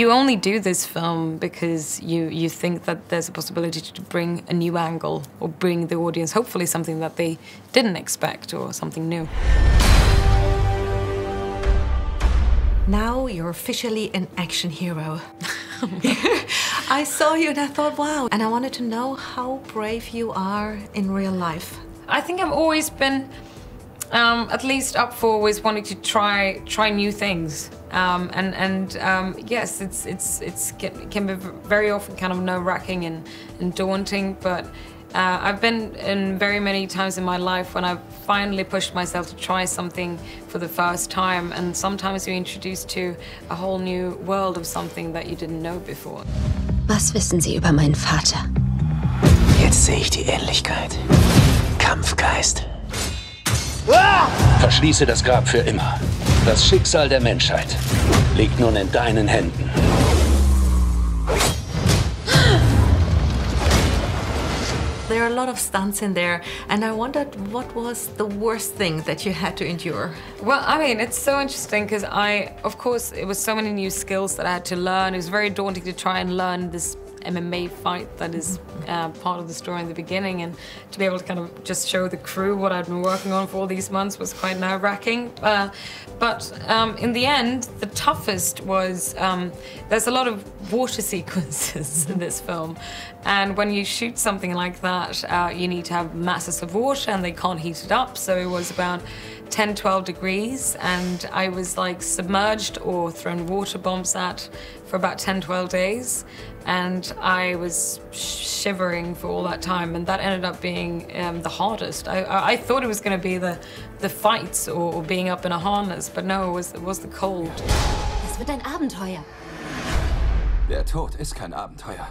You only do this film because you think that there's a possibility to bring a new angle or bring the audience, hopefully something that they didn't expect or something new. Now you're officially an action hero. I saw you and I thought, wow. And I wanted to know how brave you are in real life. I think I've always been at least up for always wanting to try new things. Yes, it can be very often kind of nerve-wracking and daunting, but I've been in very many times in my life when I've finally pushed myself to try something for the first time, and sometimes you're introduced to a whole new world of something that you didn't know before. Was wissen Sie über meinen Vater? Jetzt sehe ich die Ähnlichkeit. Kampfgeist. Verschließe das Grab für immer. Das Schicksal der Menschheit liegt nun in deinen Händen. There are a lot of stunts in there, and I wondered what was the worst thing that you had to endure? Well, I mean, it's so interesting because of course, it was so many new skills that I had to learn. It was very daunting to try and learn this MMA fight that is part of the story in the beginning, and to be able to kind of just show the crew what I'd been working on for all these months was quite nerve-wracking. But in the end, the toughest was there's a lot of water sequences in this film, and when you shoot something like that, you need to have masses of water and they can't heat it up, so it was about 10-12 degrees, and I was like submerged or thrown water bombs at for about 10-12 days, and I was shivering for all that time, and that ended up being the hardest. I thought it was going to be the fights or being up in a harness, but no, it was the cold. Es wird ein Abenteuer. Der Tod ist kein Abenteuer.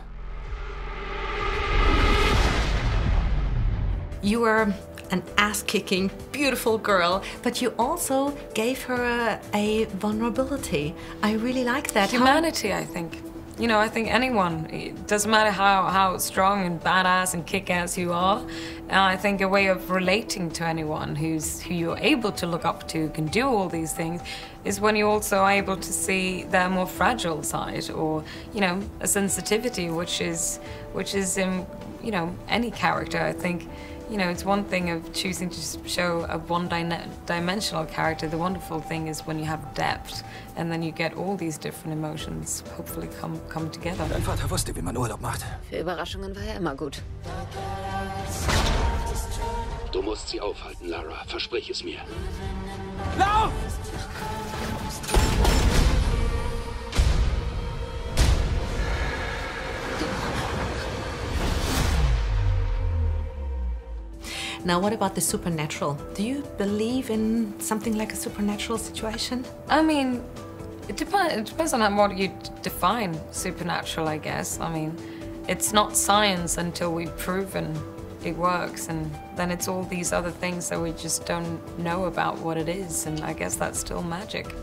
You were an ass-kicking, beautiful girl, but you also gave her a vulnerability. I really like that. Humanity, I think. You know, I think anyone, it doesn't matter how strong and badass and kick-ass you are, I think a way of relating to anyone who you're able to look up to, can do all these things, is when you're also able to see their more fragile side, or, you know, a sensitivity, which is in, you know, any character. I think, you know, it's one thing of choosing to show a one-dimensional character. The wonderful thing is when you have depth, and then you get all these different emotions hopefully come together. Dein Vater wusste, wie man Urlaub macht. Für Überraschungen war er immer gut. Du musst sie aufhalten, Lara. Versprich es mir. Lauf! Now, what about the supernatural? Do you believe in something like a supernatural situation? I mean, it depends on what you define supernatural, I guess. I mean, it's not science until we've proven it works, and then it's all these other things that we just don't know about what it is, and I guess that's still magic.